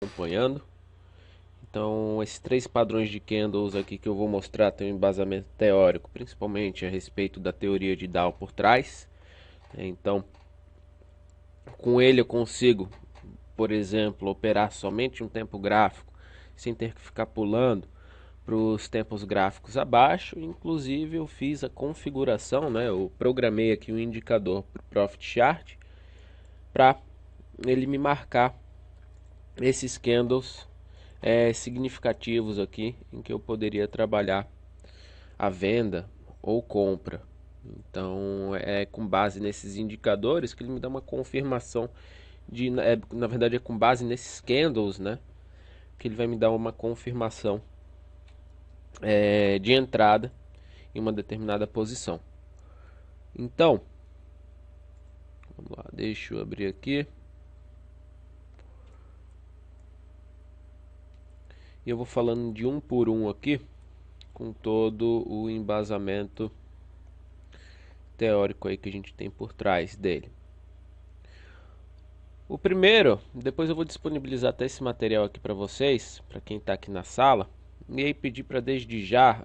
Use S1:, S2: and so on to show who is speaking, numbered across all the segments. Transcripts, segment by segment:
S1: acompanhando. Então, esses três padrões de candles aqui que eu vou mostrar tem um embasamento teórico, principalmente a respeito da teoria de Dow por trás. Então, com ele eu consigo, por exemplo, operar somente um tempo gráfico, sem ter que ficar pulando para os tempos gráficos abaixo. Inclusive, eu fiz a configuração, né? Eu programei aqui um indicador para o Profit Chart para ele me marcar esses candles significativos aqui em que eu poderia trabalhar a venda ou compra. Então é com base nesses indicadores que ele me dá uma confirmação de, na verdade é com base nesses candles, né, que ele vai me dar uma confirmação de entrada em uma determinada posição. Então, vamos lá, deixa eu abrir aqui. E eu vou falando de um por um aqui, com todo o embasamento teórico aí que a gente tem por trás dele. O primeiro, depois eu vou disponibilizar até esse material aqui para vocês, para quem está aqui na sala. E aí pedir para desde já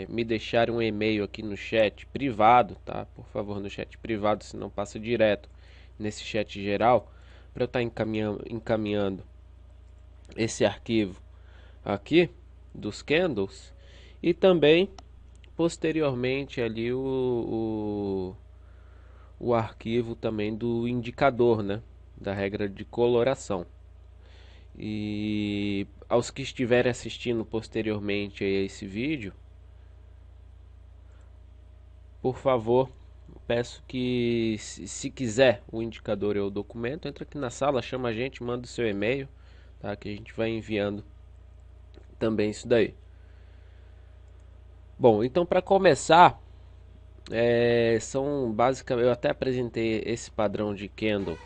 S1: me deixarem um e-mail aqui no chat privado, tá? Por favor, no chat privado, se não passa direto nesse chat geral, para eu estar encaminhando esse arquivo aqui dos candles e também posteriormente ali o arquivo também do indicador, né, da regra de coloração. E aos que estiverem assistindo posteriormente a esse vídeo, por favor, peço que se quiser o indicador ou o documento, entra aqui na sala, chama a gente, manda o seu e-mail, tá, que a gente vai enviando também isso daí. Bom, então para começar, são basicamente, eu até apresentei esse padrão de candle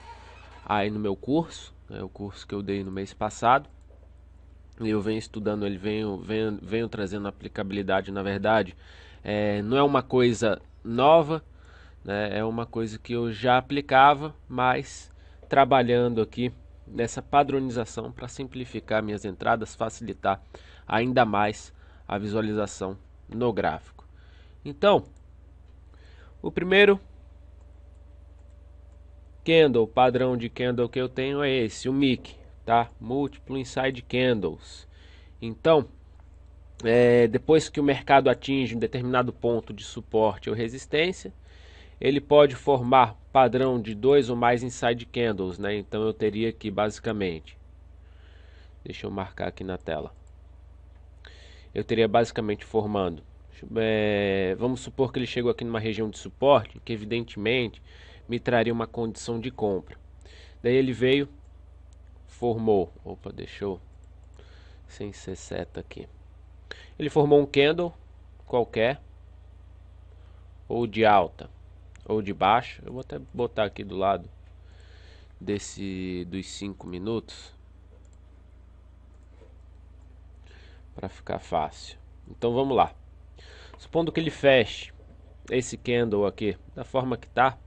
S1: aí no meu curso, né, o curso que eu dei no mês passado. Eu venho estudando ele, venho trazendo aplicabilidade, na verdade. Não é uma coisa nova, né, é uma coisa que eu já aplicava, mas trabalhando aqui nessa padronização para simplificar minhas entradas, facilitar ainda mais a visualização no gráfico. Então, o primeiro candle, padrão de candle que eu tenho é esse, o MIC, tá? Múltiplo Inside Candles. Então, depois que o mercado atinge um determinado ponto de suporte ou resistência, ele pode formar padrão de 2 ou mais inside candles, né? Então eu teria aqui basicamente, deixa eu marcar aqui na tela, eu teria basicamente formando, vamos supor que ele chegou aqui numa região de suporte, que evidentemente me traria uma condição de compra. Daí ele veio, formou, opa, deixou sem ser seta aqui. Ele formou um candle qualquer, ou de alta, ou de baixa. Eu vou até botar aqui do lado dos 5 minutos para ficar fácil. Então vamos lá. Supondo que ele feche esse candle aqui da forma que está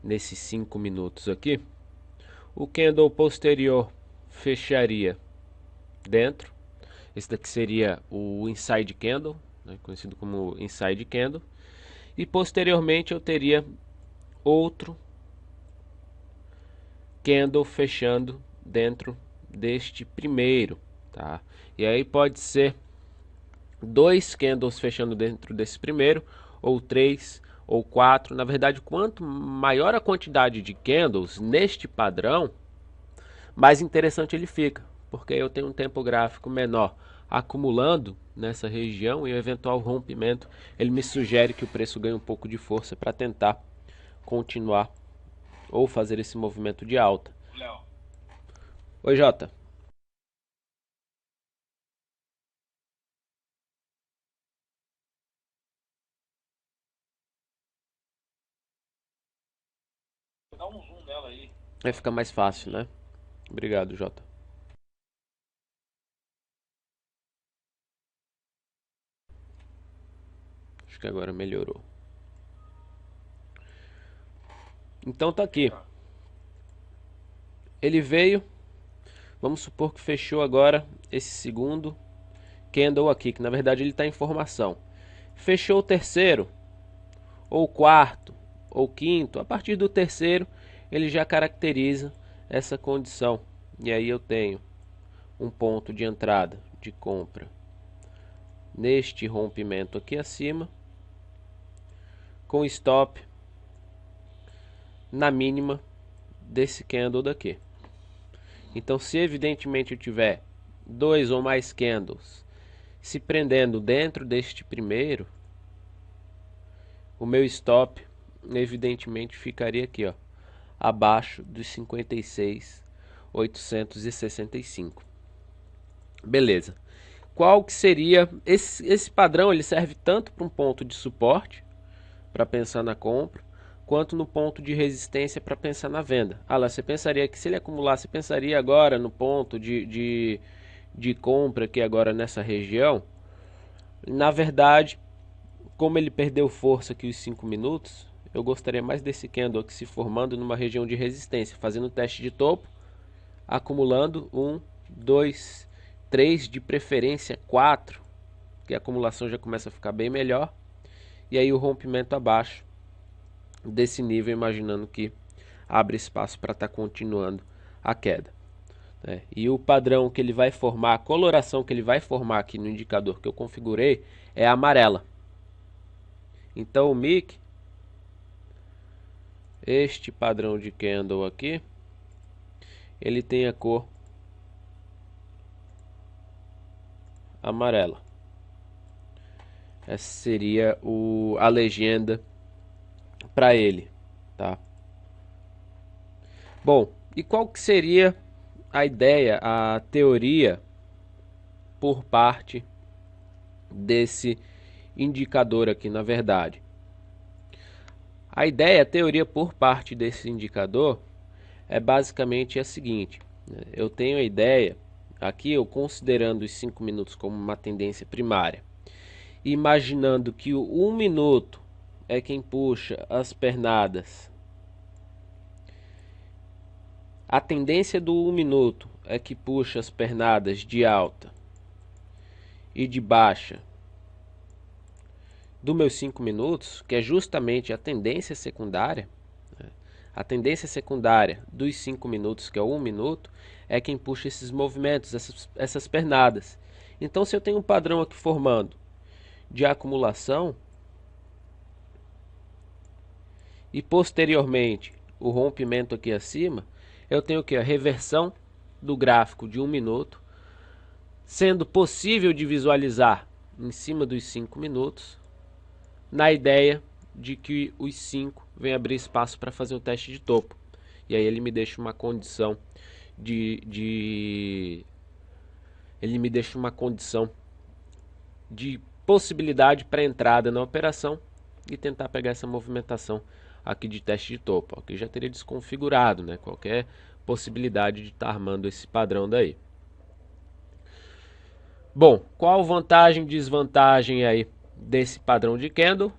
S1: nesses 5 minutos aqui, o candle posterior fecharia dentro. Esse daqui seria o inside candle, né, conhecido como inside candle. E posteriormente eu teria outro candle fechando dentro deste primeiro, tá? E aí pode ser 2 candles fechando dentro desse primeiro, ou 3, ou 4. Na verdade, quanto maior a quantidade de candles neste padrão, mais interessante ele fica, porque eu tenho um tempo gráfico menor acumulando nessa região e o eventual rompimento, ele me sugere que o preço ganhe um pouco de força para tentar continuar ou fazer esse movimento de alta. Léo. Oi, Jota. Dá um zoom nela aí. Aí fica mais fácil, né? Obrigado, Jota. Acho que agora melhorou. Então tá aqui. Ele veio, Vamos supor que fechou agora esse segundo candle aqui, que na verdade ele está em formação. Fechou o terceiro, ou quarto, ou quinto. A partir do terceiro ele já caracteriza essa condição. E aí eu tenho um ponto de entrada de compra neste rompimento aqui acima, com stop na mínima desse candle daqui. Então, se evidentemente eu tiver dois ou mais candles se prendendo dentro deste primeiro, o meu stop evidentemente ficaria aqui, ó, abaixo dos 56.865. Beleza. Qual que seria esse padrão? Ele serve tanto para um ponto de suporte, para pensar na compra, quanto no ponto de resistência para pensar na venda. Ah lá, você pensaria que se ele acumular, você pensaria agora no ponto de compra aqui agora nessa região? Na verdade, como ele perdeu força aqui os 5 minutos, eu gostaria mais desse candle aqui se formando numa região de resistência, fazendo teste de topo, acumulando 1, 2, 3, de preferência 4, que a acumulação já começa a ficar bem melhor, e aí o rompimento abaixo desse nível, imaginando que abre espaço para estar continuando a queda. E o padrão que ele vai formar, a coloração que ele vai formar aqui no indicador que eu configurei é amarela. Então o MIC, este padrão de candle aqui, ele tem a cor amarela. Essa seria a legenda para ele, tá? Bom, e qual que seria a ideia, a teoria por parte desse indicador aqui, na verdade? A ideia, a teoria por parte desse indicador é basicamente a seguinte: eu tenho a ideia, aqui eu considerando os 5 minutos como uma tendência primária, imaginando que o 1 minuto é quem puxa as pernadas. A tendência do 1 minuto é que puxa as pernadas de alta e de baixa dos meus 5 minutos, que é justamente a tendência secundária. A tendência secundária dos 5 minutos, que é o 1 minuto, é quem puxa esses movimentos, essas pernadas. Então, se eu tenho um padrão aqui formando de acumulação e posteriormente o rompimento aqui acima, eu tenho aqui a reversão do gráfico de 1 minuto, sendo possível de visualizar em cima dos 5 minutos, na ideia de que os 5 vem abrir espaço para fazer o teste de topo. E aí ele me deixa uma condição ele me deixa uma condição de possibilidade para entrada na operação e tentar pegar essa movimentação aqui de teste de topo. Aqui já teria desconfigurado, né, qualquer possibilidade de estar armando esse padrão daí. Bom, qual vantagem e desvantagem aí desse padrão de candle?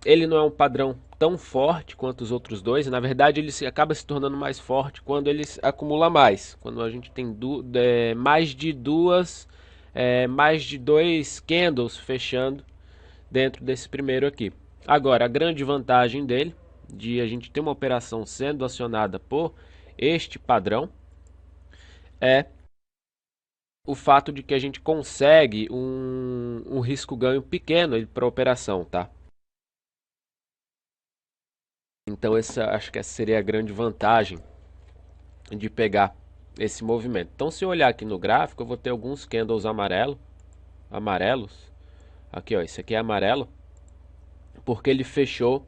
S1: Ele não é um padrão tão forte quanto os outros dois. Na verdade, ele acaba se tornando mais forte quando ele acumula mais. Quando a gente tem mais de dois candles fechando dentro desse primeiro aqui. Agora, a grande vantagem dele, de a gente ter uma operação sendo acionada por este padrão, é o fato de que a gente consegue um risco-ganho pequeno para a operação, tá? Então acho que essa seria a grande vantagem de pegar esse movimento. Então, se eu olhar aqui no gráfico, eu vou ter alguns candles amarelos. Aqui, ó, esse aqui é amarelo, porque ele fechou.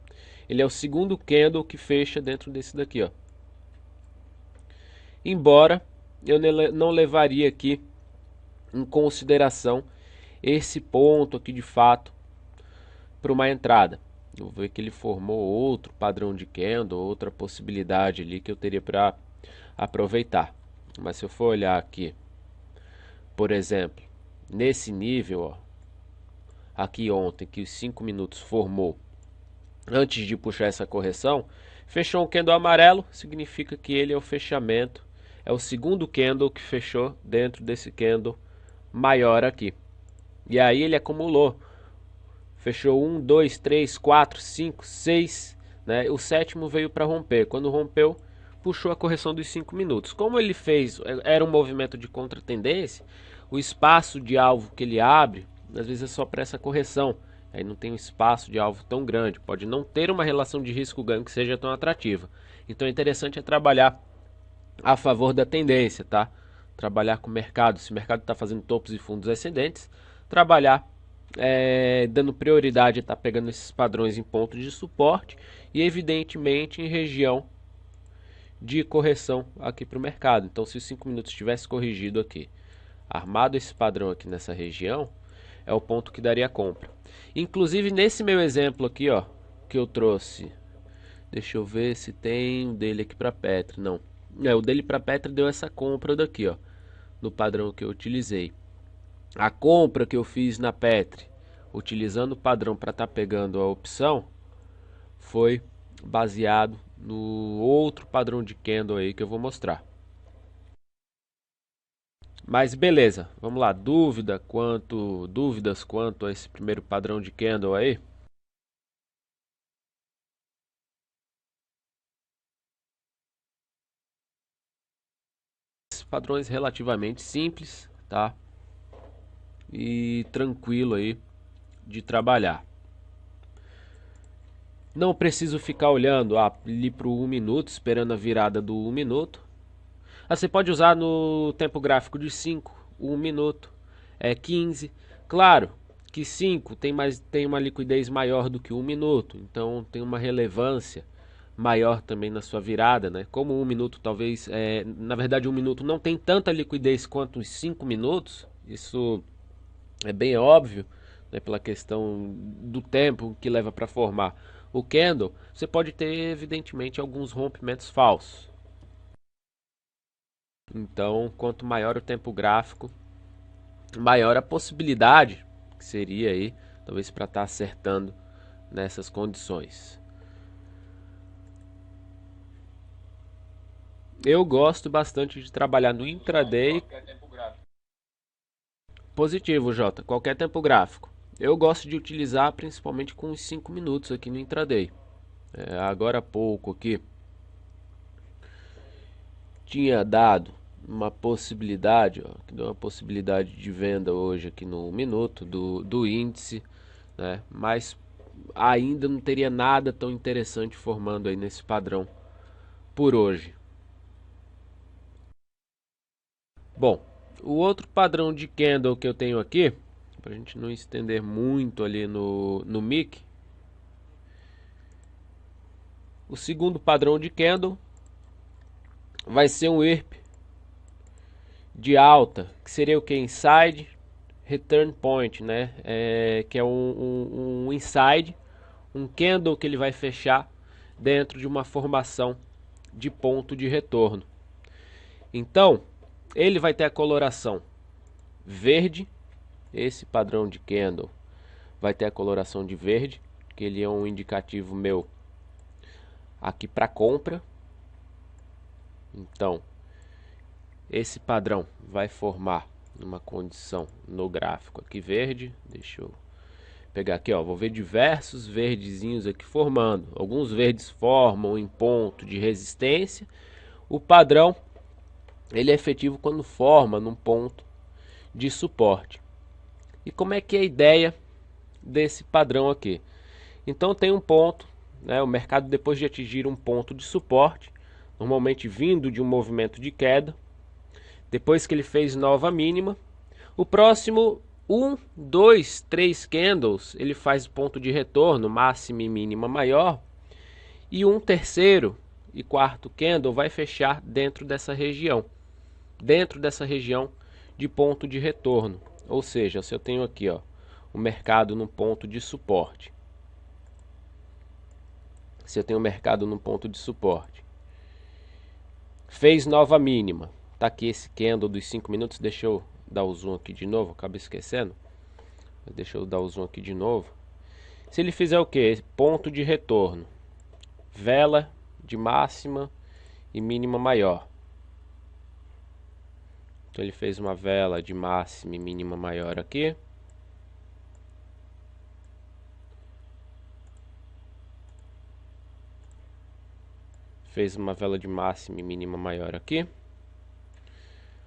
S1: Ele é o segundo candle que fecha dentro desse daqui, ó. Embora eu não levaria aqui em consideração esse ponto aqui de fato para uma entrada. Eu vou ver que ele formou outro padrão de candle, outra possibilidade ali que eu teria para aproveitar. Mas se eu for olhar aqui, por exemplo, nesse nível, ó, aqui ontem, que os 5 minutos formou, antes de puxar essa correção, fechou um candle amarelo, significa que ele é o fechamento, é o segundo candle que fechou dentro desse candle maior aqui. E aí ele acumulou. Fechou 1, 2, 3, 4, 5, 6, né? O sétimo veio para romper. Quando rompeu, puxou a correção dos 5 minutos. Como ele fez, era um movimento de contratendência, o espaço de alvo que ele abre, às vezes é só para essa correção. Aí não tem um espaço de alvo tão grande, pode não ter uma relação de risco-ganho que seja tão atrativa. Então é interessante trabalhar a favor da tendência, tá? Trabalhar com o mercado, se o mercado está fazendo topos e fundos ascendentes, trabalhar dando prioridade a estar pegando esses padrões em ponto de suporte e evidentemente em região de correção aqui para o mercado. Então se os 5 minutos tivesse corrigido aqui, armado esse padrão aqui nessa região, é o ponto que daria compra. Inclusive nesse meu exemplo aqui, ó, que eu trouxe, deixa eu ver se tem o dele aqui para Petri, não. O dele para Petri deu essa compra daqui, ó, no padrão que eu utilizei. A compra que eu fiz na Petri, utilizando o padrão para estar pegando a opção, foi baseado no outro padrão de candle aí que eu vou mostrar. Mas beleza, vamos lá. Dúvidas quanto a esse primeiro padrão de candle aí? Padrões relativamente simples, tá? E tranquilo aí de trabalhar. Não preciso ficar olhando ali para o 1 minuto, esperando a virada do 1 minuto. Você pode usar no tempo gráfico de 5, 1 minuto, 15. Claro que 5 tem uma liquidez maior do que 1 minuto, então tem uma relevância maior também na sua virada, né? Como 1 minuto talvez, na verdade 1 minuto não tem tanta liquidez quanto os 5 minutos, isso é bem óbvio, né, pela questão do tempo que leva para formar o candle. Você pode ter evidentemente alguns rompimentos falsos. Então, quanto maior o tempo gráfico, maior a possibilidade que seria aí, talvez para estar acertando nessas condições. Eu gosto bastante de trabalhar no intraday. Positivo, Jota, qualquer tempo gráfico. Eu gosto de utilizar principalmente com os 5 minutos aqui no intraday. Agora há pouco aqui tinha dado uma possibilidade, ó, que deu uma possibilidade de venda hoje aqui no 1 minuto do índice, né? Mas ainda não teria nada tão interessante formando aí nesse padrão por hoje. Bom, o outro padrão de candle que eu tenho aqui, para a gente não estender muito ali no mic, o segundo padrão de candle vai ser um IRP de alta, que seria o que? Inside Return Point, né? Que é um inside, um candle que ele vai fechar dentro de uma formação de ponto de retorno. Então, ele vai ter a coloração verde, esse padrão de candle vai ter a coloração de verde, que ele é um indicativo meu aqui para compra. Então, esse padrão vai formar uma condição no gráfico aqui verde. Deixa eu pegar aqui, ó, vou ver diversos verdezinhos aqui formando. Alguns verdes formam em ponto de resistência. O padrão ele é efetivo quando forma num ponto de suporte. E como é que é a ideia desse padrão aqui? Então tem um ponto, né, o mercado depois de atingir um ponto de suporte, normalmente vindo de um movimento de queda, depois que ele fez nova mínima, o próximo 1, 2, 3 candles, ele faz ponto de retorno, máxima e mínima maior, e um terceiro e quarto candle vai fechar dentro dessa região de ponto de retorno. Ou seja, se eu tenho aqui, ó, o mercado no ponto de suporte, fez nova mínima, tá aqui esse candle dos 5 minutos, deixa eu dar o zoom aqui de novo, acabei esquecendo, deixa eu dar o zoom aqui de novo. Se ele fizer o que? Ponto de retorno, vela de máxima e mínima maior, Então ele fez uma vela de máxima e mínima maior aqui. Fez uma vela de máxima e mínima maior aqui.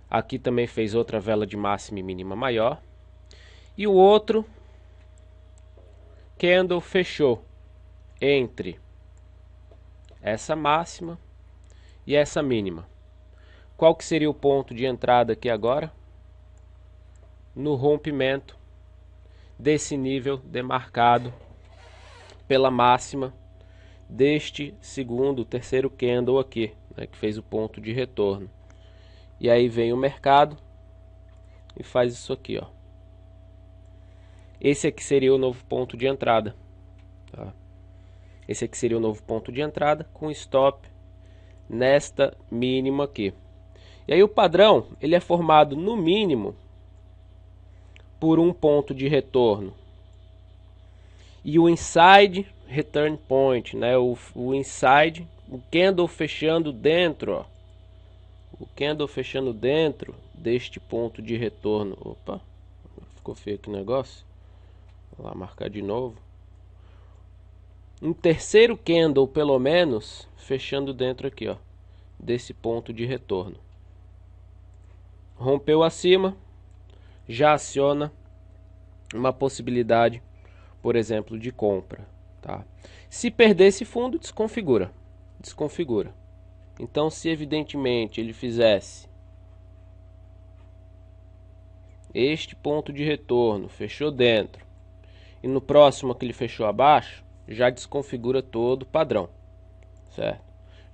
S1: Aqui também fez outra vela de máxima e mínima maior. E o outro candle fechou entre essa máxima e essa mínima. Qual que seria o ponto de entrada aqui agora? No rompimento desse nível demarcado pela máxima deste terceiro candle aqui, né, que fez o ponto de retorno. E aí vem o mercado e faz isso aqui, ó. Esse aqui seria o novo ponto de entrada, tá? Esse aqui seria o novo ponto de entrada com stop nesta mínima aqui. E aí o padrão, ele é formado no mínimo por um ponto de retorno. E o inside return point, né? O inside, o candle fechando dentro, ó. O candle fechando dentro deste ponto de retorno. Opa, ficou feio aqui o negócio. Vou lá marcar de novo. Um terceiro candle, pelo menos, fechando dentro aqui, ó, desse ponto de retorno. Rompeu acima, já aciona uma possibilidade, por exemplo, de compra, tá? Se perder esse fundo, desconfigura. Então, se evidentemente ele fizesse este ponto de retorno, fechou dentro, e no próximo que ele fechou abaixo, já desconfigura todo o padrão, certo?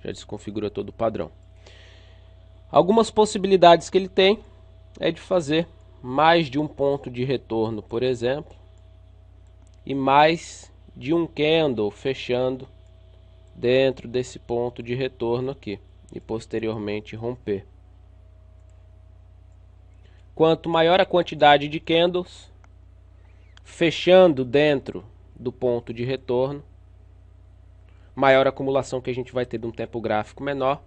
S1: Já desconfigura todo o padrão. Algumas possibilidades que ele tem é de fazer mais de um ponto de retorno, por exemplo, e mais de um candle fechando dentro desse ponto de retorno aqui e posteriormente romper. Quanto maior a quantidade de candles fechando dentro do ponto de retorno, maior a acumulação que a gente vai ter de um tempo gráfico menor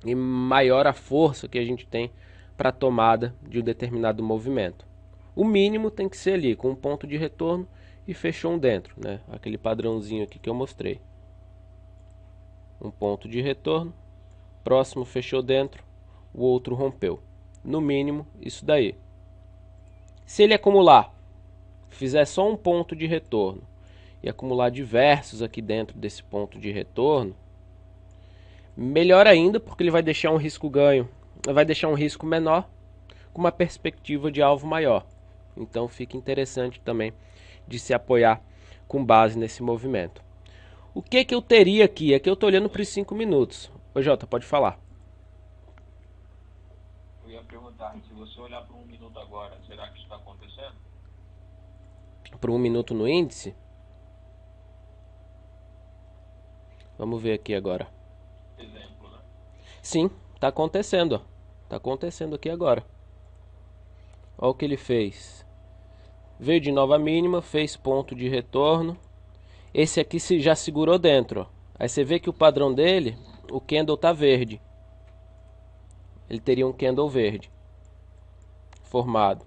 S1: e maior a força que a gente tem para a tomada de um determinado movimento. O mínimo tem que ser ali, com um ponto de retorno e fechou um dentro, né? Aquele padrãozinho aqui que eu mostrei. Um ponto de retorno, próximo fechou dentro, o outro rompeu. No mínimo, isso daí. Se ele acumular, fizer só um ponto de retorno e acumular diversos aqui dentro desse ponto de retorno, melhor ainda, porque ele vai deixar um risco ganho, vai deixar um risco menor com uma perspectiva de alvo maior. Então fica interessante também de se apoiar com base nesse movimento. O que que eu teria aqui? Aqui eu estou olhando para os 5 minutos. Ô Jota, pode falar.
S2: Eu ia perguntar, se você olhar por 1 minuto agora, será que isso está acontecendo?
S1: Por 1 minuto no índice? Vamos ver aqui agora.
S2: Exemplo, né?
S1: Sim, está acontecendo, ó. Está acontecendo aqui agora. Olha o que ele fez. Veio de nova mínima, fez ponto de retorno. Esse aqui já segurou dentro, ó. Aí você vê que o padrão dele, o candle tá verde. Ele teria um candle verde formado.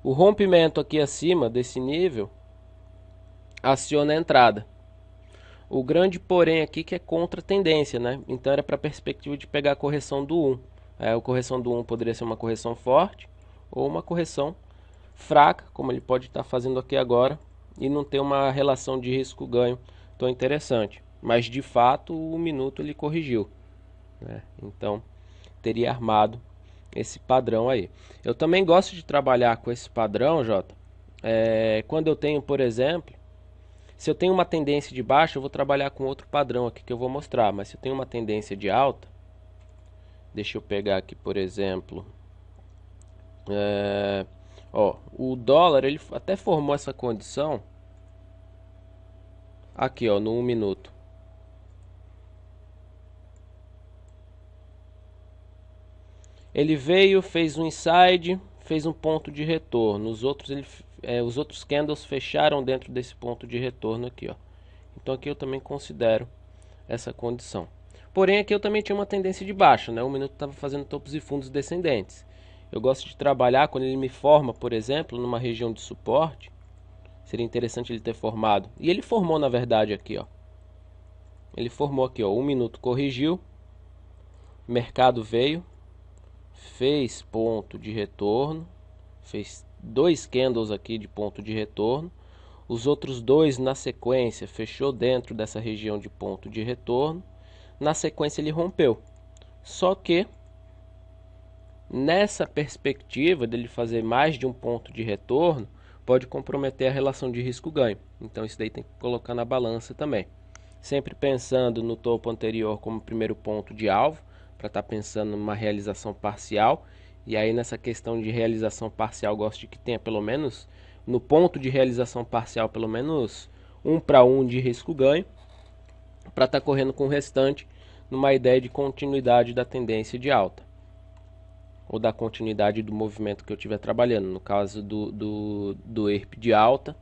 S1: O rompimento aqui acima desse nível aciona a entrada. O grande porém aqui que é contra a tendência, né? Então era para a perspectiva de pegar a correção do 1. A correção do 1 poderia ser uma correção forte ou uma correção fraca, como ele pode estar fazendo aqui agora, e não ter uma relação de risco-ganho tão interessante. Mas de fato o minuto ele corrigiu, né? Então teria armado esse padrão aí. Eu também gosto de trabalhar com esse padrão, Jota. Quando eu tenho, por exemplo, se eu tenho uma tendência de baixa, eu vou trabalhar com outro padrão aqui que eu vou mostrar. Mas se eu tenho uma tendência de alta, deixa eu pegar aqui, por exemplo, ó, o dólar ele até formou essa condição aqui, ó, no 1 minuto. Ele veio, fez um inside, fez um ponto de retorno. Os outros candles fecharam dentro desse ponto de retorno aqui, ó. Então aqui eu também considero essa condição. Porém, aqui eu também tinha uma tendência de baixa, né? O minuto estava fazendo topos e fundos descendentes. Eu gosto de trabalhar quando ele me forma, por exemplo, numa região de suporte. Seria interessante ele ter formado. E ele formou, na verdade, aqui, ó. Ele formou aqui, ó. 1 minuto corrigiu. Mercado veio. Fez ponto de retorno. Fez 2 candles aqui de ponto de retorno. Os outros 2 na sequência fechou dentro dessa região de ponto de retorno. Na sequência ele rompeu. Só que nessa perspectiva dele fazer mais de um ponto de retorno, pode comprometer a relação de risco-ganho. Então isso daí tem que colocar na balança também. Sempre pensando no topo anterior como primeiro ponto de alvo, para estar pensando numa realização parcial. E aí nessa questão de realização parcial, gosto de que tenha pelo menos, no ponto de realização parcial, pelo menos 1:1 de risco-ganho, para estar correndo com o restante numa ideia de continuidade da tendência de alta, ou da continuidade do movimento que eu estiver trabalhando. No caso do ERP de alta,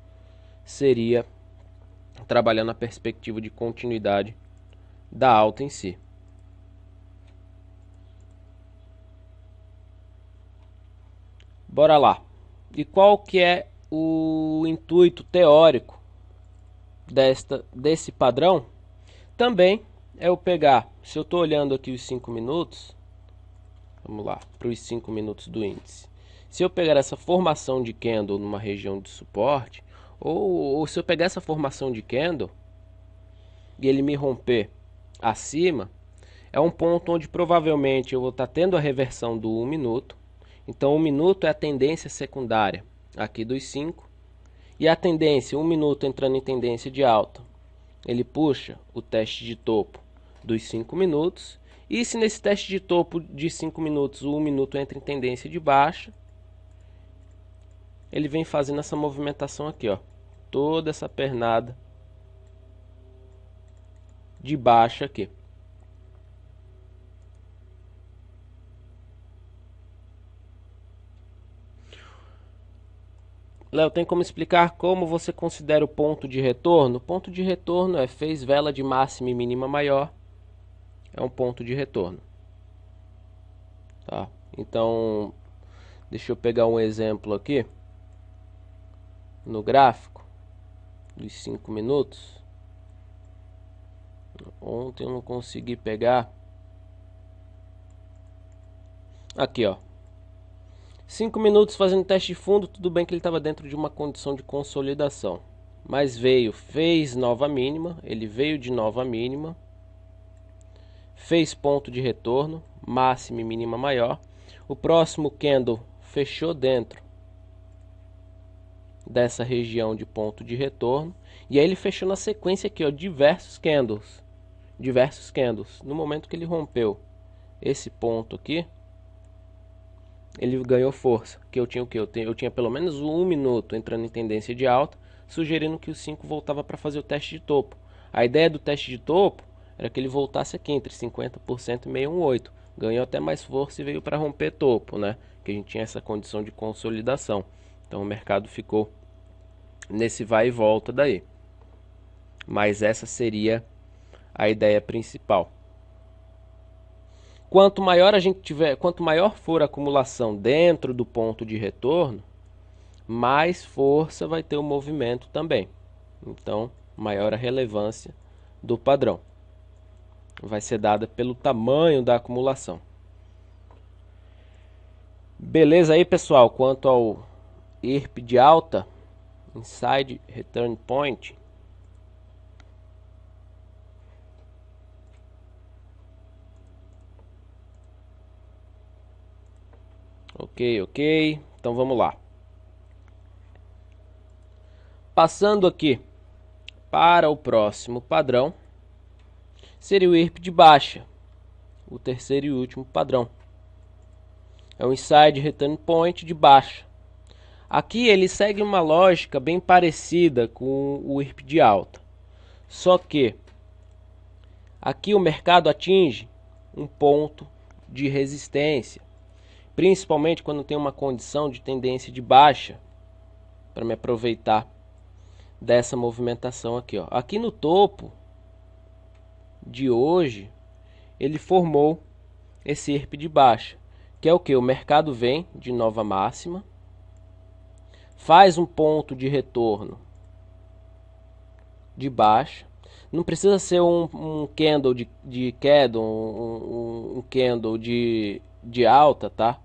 S1: seria trabalhando a perspectiva de continuidade da alta em si. Bora lá. E qual que é o intuito teórico desse padrão? Também é eu pegar, se eu estou olhando aqui os 5 minutos, vamos lá, para os 5 minutos do índice. Se eu pegar essa formação de candle numa região de suporte, ou se eu pegar essa formação de candle e ele me romper acima, é um ponto onde provavelmente eu vou estar tendo a reversão do 1 minuto. Então 1 minuto é a tendência secundária aqui dos 5. E a tendência, 1 minuto entrando em tendência de alta, ele puxa o teste de topo dos 5 minutos. E se nesse teste de topo de 5 minutos, o 1 minuto entra em tendência de baixa, ele vem fazendo essa movimentação aqui, ó. Toda essa pernada de baixa aqui. Léo, tem como explicar como você considera o ponto de retorno? O ponto de retorno fez vela de máxima e mínima maior. É um ponto de retorno. Tá? Então, deixa eu pegar um exemplo aqui. No gráfico dos 5 minutos. Ontem eu não consegui pegar. Aqui, ó. 5 minutos fazendo teste de fundo, tudo bem que ele estava dentro de uma condição de consolidação. Mas fez nova mínima, ele veio de nova mínima. Fez ponto de retorno, máxima e mínima maior. O próximo candle fechou dentro dessa região de ponto de retorno. E aí ele fechou na sequência aqui, ó, diversos candles. Diversos candles. No momento que ele rompeu esse ponto aqui, ele ganhou força. Que eu tinha o que? Eu tinha pelo menos 1 minuto entrando em tendência de alta, sugerindo que o 5 voltava para fazer o teste de topo. A ideia do teste de topo era que ele voltasse aqui entre 50% e 618. Ganhou até mais força e veio para romper topo, né? Que a gente tinha essa condição de consolidação. Então o mercado ficou nesse vai e volta daí. Mas essa seria a ideia principal. Quanto maior a gente tiver, quanto maior for a acumulação dentro do ponto de retorno, mais força vai ter o movimento também. Então, maior a relevância do padrão. Vai ser dada pelo tamanho da acumulação. Beleza aí, pessoal? Quanto ao ERP de alta, Inside Return Point, ok. Então vamos lá. Passando aqui para o próximo padrão, seria o ERP de baixa, o terceiro e último padrão. É o Inside Return Point de baixa. Aqui ele segue uma lógica bem parecida com o ERP de alta. Só que aqui o mercado atinge um ponto de resistência, principalmente quando tem uma condição de tendência de baixa, para me aproveitar dessa movimentação aqui, ó. Aqui no topo de hoje, ele formou esse IRP de baixa, que é o que? O mercado vem de nova máxima, faz um ponto de retorno de baixa. Não precisa ser um candle de queda, um candle de alta, tá?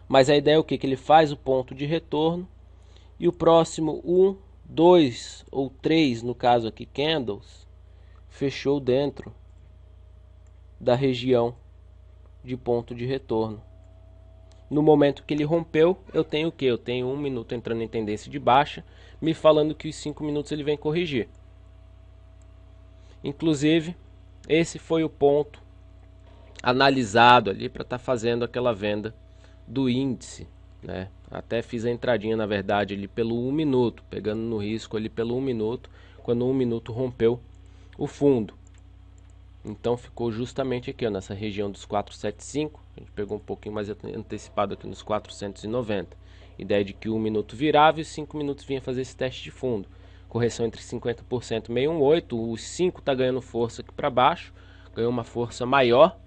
S1: Mas a ideia é o que? Que ele faz o ponto de retorno e o próximo 1, 2 ou 3, no caso aqui, candles, fechou dentro da região de ponto de retorno. No momento que ele rompeu, eu tenho o que? Eu tenho 1 minuto entrando em tendência de baixa, me falando que os 5 minutos ele vem corrigir. Inclusive, esse foi o ponto analisado ali para estar fazendo aquela venda do índice, né? Até fiz a entradinha, na verdade, ali pelo 1 minuto, pegando no risco ali pelo 1 minuto, quando 1 minuto rompeu o fundo. Então ficou justamente aqui, ó, nessa região dos 475, a gente pegou um pouquinho mais antecipado aqui nos 490. Ideia de que o 1 minuto virava e os 5 minutos vinha fazer esse teste de fundo. Correção entre 50% e 618, os 5 está ganhando força aqui para baixo, ganhou uma força maior,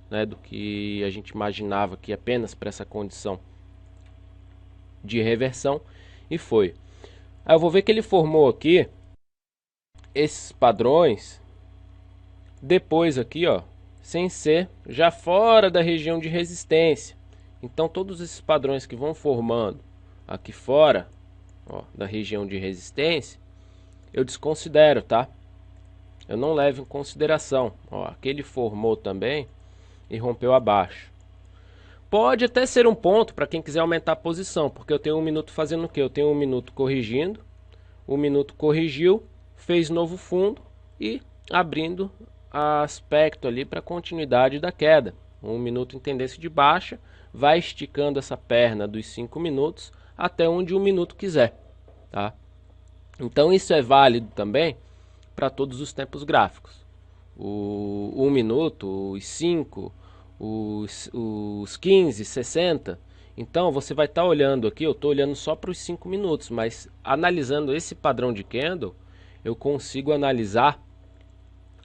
S1: né, do que a gente imaginava que apenas para essa condição de reversão, e foi. Aí eu vou ver que ele formou aqui esses padrões depois aqui, ó, sem ser já fora da região de resistência. Então todos esses padrões que vão formando aqui fora, ó, da região de resistência, eu desconsidero, tá? Eu não levo em consideração. Ó, aquele formou também e rompeu abaixo. Pode até ser um ponto para quem quiser aumentar a posição, porque eu tenho 1 minuto fazendo o quê? Eu tenho 1 minuto corrigindo, 1 minuto corrigiu, fez novo fundo e abrindo aspecto ali para continuidade da queda. 1 minuto em tendência de baixa, vai esticando essa perna dos 5 minutos até onde 1 minuto quiser, tá? Então isso é válido também para todos os tempos gráficos. O 1 minuto, os 5, os 15, 60. Então você vai estar olhando aqui, eu estou olhando só para os 5 minutos, mas analisando esse padrão de candle, eu consigo analisar,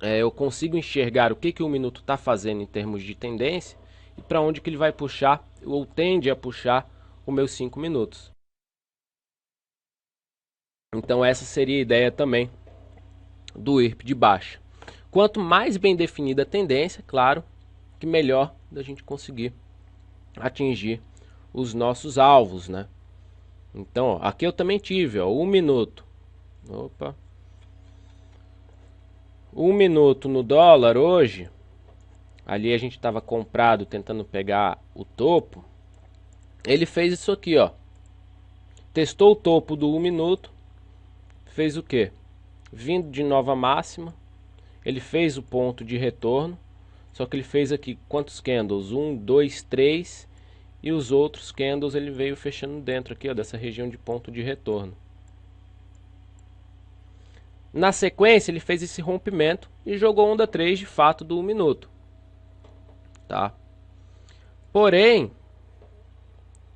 S1: eu consigo enxergar o que o 1 minuto está fazendo em termos de tendência e para onde que ele vai puxar ou tende a puxar os meus 5 minutos. Então essa seria a ideia também do IRP de baixa. Quanto mais bem definida a tendência, claro, que melhor da gente conseguir atingir os nossos alvos, né? Então, ó, aqui eu também tive, ó, 1 minuto. Opa. 1 minuto no dólar hoje. Ali a gente estava comprado tentando pegar o topo. Ele fez isso aqui, ó. Testou o topo do 1 minuto. Fez o quê? Vindo de nova máxima. Ele fez o ponto de retorno. Só que ele fez aqui quantos candles? 1, 2, 3. E os outros candles ele veio fechando dentro aqui, ó, dessa região de ponto de retorno. Na sequência ele fez esse rompimento e jogou onda 3 de fato do 1 minuto. Tá? Porém,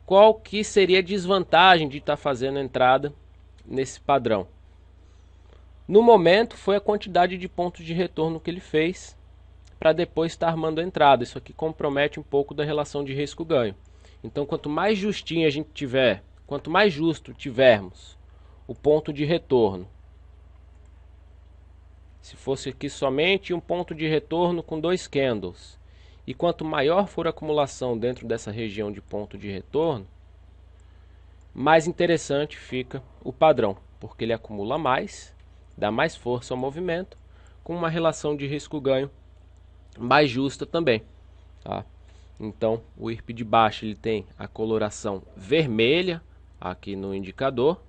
S1: qual que seria a desvantagem de estar fazendo a entrada nesse padrão? No momento foi a quantidade de pontos de retorno que ele fez para depois estar armando a entrada. Isso aqui compromete um pouco da relação de risco-ganho. Então quanto mais justinho a gente tiver, quanto mais justo tivermos o ponto de retorno, se fosse aqui somente um ponto de retorno com 2 candles, e quanto maior for a acumulação dentro dessa região de ponto de retorno, mais interessante fica o padrão, porque ele acumula mais, dá mais força ao movimento, com uma relação de risco-ganho mais justa também, tá? Então o IRP de baixo ele tem a coloração vermelha aqui no indicador,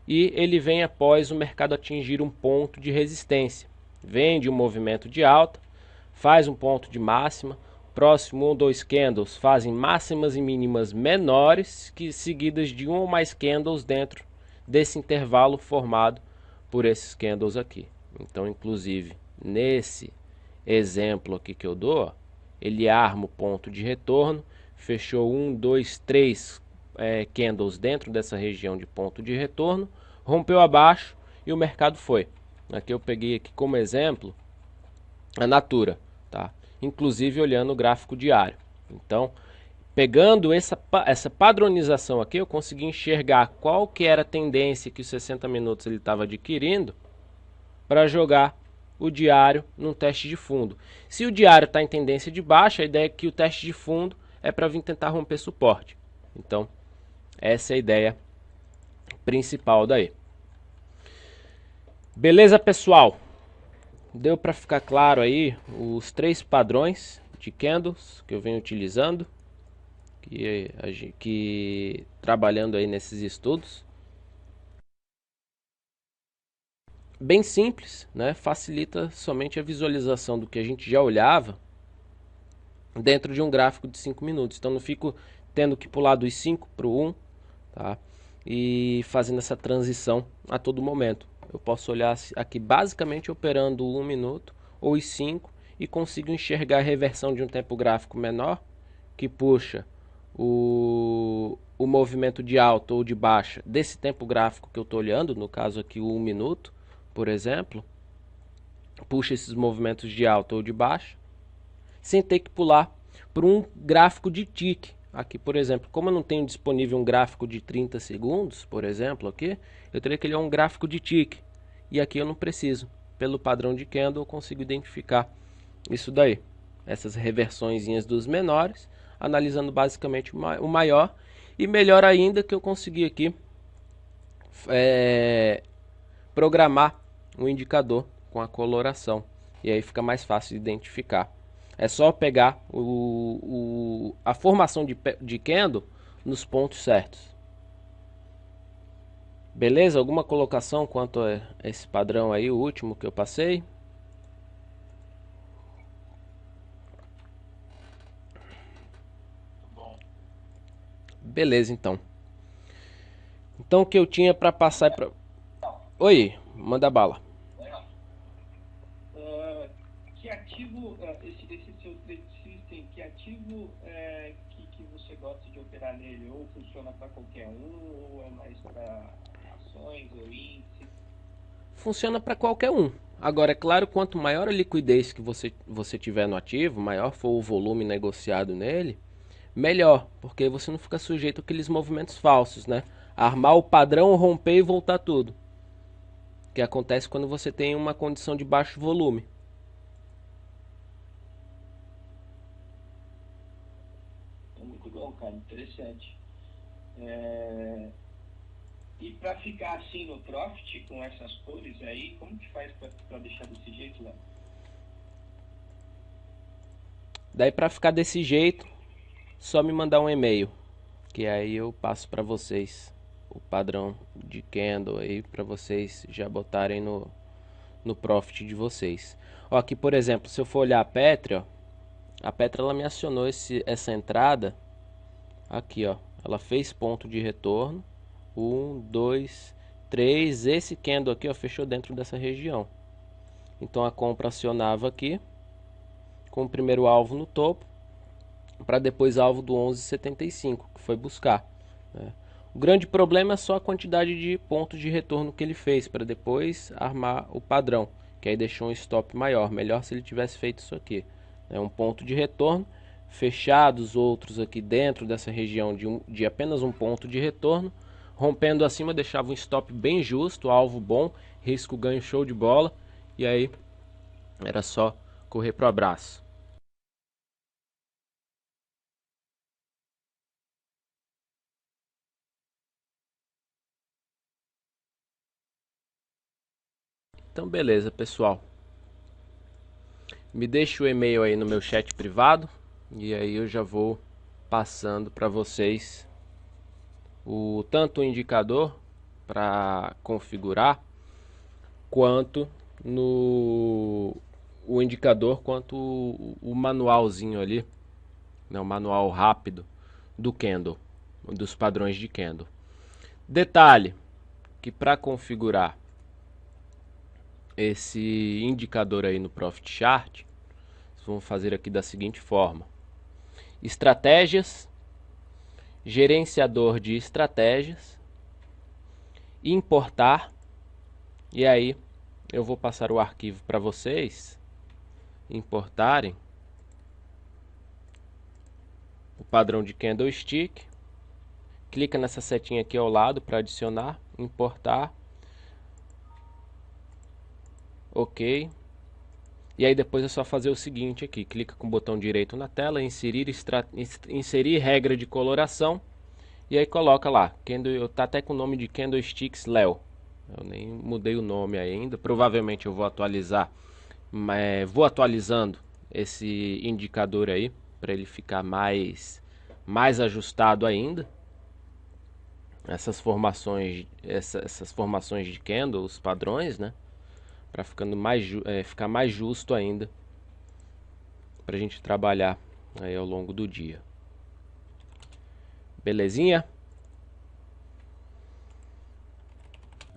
S1: e ele vem após o mercado atingir um ponto de resistência. Vem de um movimento de alta, faz um ponto de máxima, próximo 1 ou 2 candles fazem máximas e mínimas menores, que seguidas de 1 ou mais candles dentro desse intervalo formado por esses candles aqui. Então, inclusive, nesse exemplo aqui que eu dou, ó, ele arma o ponto de retorno, fechou 1, 2, 3 candles dentro dessa região de ponto de retorno, rompeu abaixo e o mercado foi. Aqui eu peguei aqui como exemplo a Natura, tá? Inclusive olhando o gráfico diário. Então, pegando essa padronização aqui, eu consegui enxergar qual que era a tendência que os 60 minutos ele estava adquirindo para jogar o diário num teste de fundo. Se o diário está em tendência de baixa, a ideia é que o teste de fundo é para vir tentar romper suporte. Então, essa é a ideia principal daí. Beleza, pessoal? Deu para ficar claro aí os 3 padrões de candles que eu venho utilizando, que trabalhando aí nesses estudos. Bem simples, né? Facilita somente a visualização do que a gente já olhava dentro de um gráfico de 5 minutos. Então não fico tendo que pular dos 5 para o 1, tá? E fazendo essa transição a todo momento. Eu posso olhar aqui basicamente operando 1 minuto ou os 5 e consigo enxergar a reversão de um tempo gráfico menor que puxa o movimento de alta ou de baixa desse tempo gráfico que eu estou olhando, no caso aqui o 1 minuto, por exemplo, puxa esses movimentos de alta ou de baixa, sem ter que pular para um gráfico de tique. Aqui, por exemplo, como eu não tenho disponível um gráfico de 30 segundos, por exemplo, aqui, eu teria que olhar um gráfico de tique. E aqui eu não preciso. Pelo padrão de candle eu consigo identificar isso daí. Essas reversõezinhas dos menores, analisando basicamente o maior. E melhor ainda que eu consegui aqui programar um indicador com a coloração. E aí fica mais fácil de identificar. É só pegar a formação de candle nos pontos certos. Beleza? Alguma colocação quanto a esse padrão aí, o último que eu passei?
S2: Bom.
S1: Beleza, então. Então o que eu tinha para passar para... Oi, manda bala.
S3: Que ativo, esse seu trade system, que ativo que você gosta de operar nele? Ou funciona para qualquer um, ou é mais para ações ou índice?
S1: Funciona para qualquer um. Agora, é claro, quanto maior a liquidez que você tiver no ativo, maior for o volume negociado nele, melhor, porque você não fica sujeito àqueles movimentos falsos, né? Armar o padrão, romper e voltar tudo. Que acontece quando você tem uma condição de baixo volume.
S3: Muito bom, cara, interessante. E para ficar assim no profit com essas cores aí, como que faz para deixar desse jeito, Léo?
S1: Daí para ficar desse jeito, só me mandar um e-mail, que aí eu passo para vocês o padrão de candle aí para vocês já botarem no profit de vocês. Ó, aqui por exemplo, se eu for olhar a Petri, ó, a Petri ela me acionou essa entrada aqui, ó, ela fez ponto de retorno, 1, 2, 3, esse candle aqui, ó, fechou dentro dessa região. Então a compra acionava aqui com o primeiro alvo no topo, para depois alvo do 11,75, que foi buscar, né? O grande problema é só a quantidade de pontos de retorno que ele fez, para depois armar o padrão, que aí deixou um stop maior. Melhor se ele tivesse feito isso aqui, né? Um ponto de retorno, fechados outros aqui dentro dessa região de apenas um ponto de retorno, rompendo acima deixava um stop bem justo, alvo bom, risco ganho show de bola, e aí era só correr pro abraço. Então beleza, pessoal. Me deixa o e-mail aí no meu chat privado e aí eu já vou passando para vocês tanto o indicador para configurar quanto o indicador quanto o manualzinho ali, né, o manual rápido do candle, dos padrões de candle. Detalhe que para configurar esse indicador aí no Profit Chart, vamos fazer aqui da seguinte forma: estratégias, gerenciador de estratégias, importar, e aí eu vou passar o arquivo para vocês importarem o padrão de candlestick, clica nessa setinha aqui ao lado para adicionar, importar, ok. E aí depois é só fazer o seguinte aqui, clica com o botão direito na tela, inserir regra de coloração, e aí coloca lá, tá até com o nome de Candlesticks Leo. Eu nem mudei o nome ainda, provavelmente eu vou atualizar, mas vou atualizando esse indicador aí, para ele ficar mais ajustado ainda. Essas formações de candles, padrões, né? Para ficar mais justo ainda, para a gente trabalhar aí ao longo do dia. Belezinha?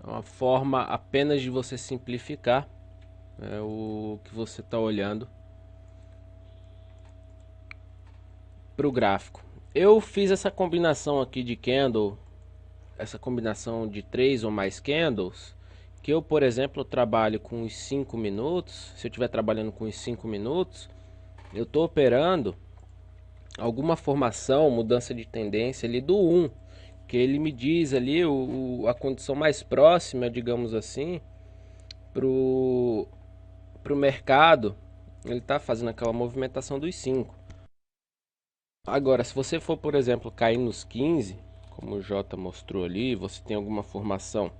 S1: É uma forma apenas de você simplificar o que você está olhando para o gráfico. Eu fiz essa combinação aqui de candle, essa combinação de 3 ou mais candles, que eu, por exemplo, trabalho com os 5 minutos. Se eu estiver trabalhando com os 5 minutos, eu estou operando alguma formação, mudança de tendência ali do 1, que ele me diz ali a condição mais próxima, digamos assim, pro mercado. Ele está fazendo aquela movimentação dos 5. Agora, se você for, por exemplo, cair nos 15, como o Jota mostrou ali, você tem alguma formação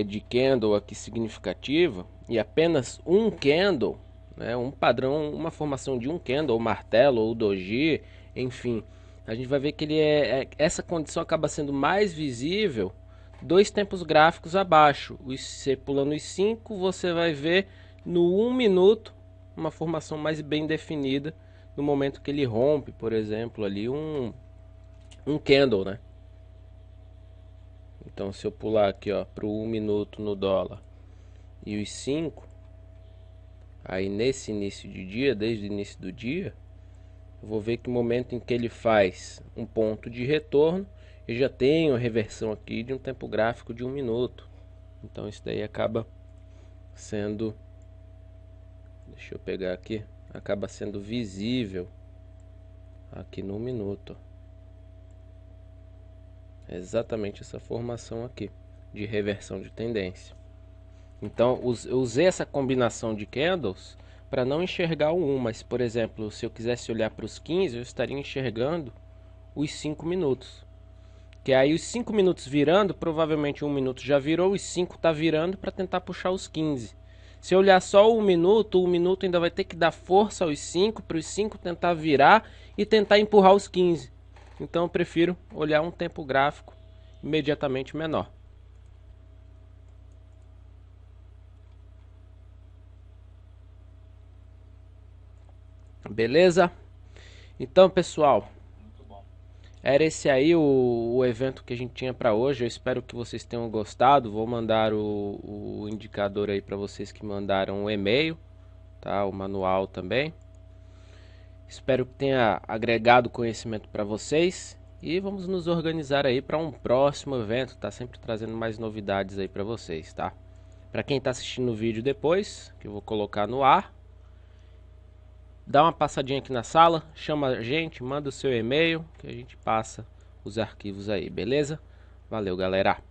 S1: de candle aqui significativa e apenas um candle, né, um padrão, uma formação de um candle, ou martelo, ou doji, enfim, a gente vai ver que essa condição acaba sendo mais visível 2 tempos gráficos abaixo. Você pulando os 5, você vai ver no 1 minuto uma formação mais bem definida, no momento que ele rompe, por exemplo, ali um candle, né? Então, se eu pular aqui, ó, para o 1 minuto no dólar e os 5, aí nesse início de dia, desde o início do dia, eu vou ver que o momento em que ele faz um ponto de retorno, eu já tenho a reversão aqui de um tempo gráfico de 1 minuto. Então, isso daí acaba sendo, deixa eu pegar aqui, acaba sendo visível aqui no 1 minuto. É exatamente essa formação aqui de reversão de tendência. Então eu usei essa combinação de candles para não enxergar o 1, mas por exemplo, se eu quisesse olhar para os 15, eu estaria enxergando os 5 minutos. Que aí os 5 minutos virando, provavelmente 1 minuto já virou, os 5 está virando para tentar puxar os 15. Se eu olhar só o 1 minuto ainda vai ter que dar força aos 5, para os 5 tentar virar e tentar empurrar os 15. Então eu prefiro olhar um tempo gráfico imediatamente menor. Beleza? Então, pessoal, era esse aí o evento que a gente tinha para hoje. Eu espero que vocês tenham gostado. Vou mandar o indicador aí para vocês que mandaram o e-mail, tá? O manual também. Espero que tenha agregado conhecimento para vocês e vamos nos organizar aí para um próximo evento, tá? Sempre trazendo mais novidades aí para vocês, tá? Para quem está assistindo o vídeo depois, que eu vou colocar no ar, dá uma passadinha aqui na sala, chama a gente, manda o seu e-mail que a gente passa os arquivos aí, beleza? Valeu, galera!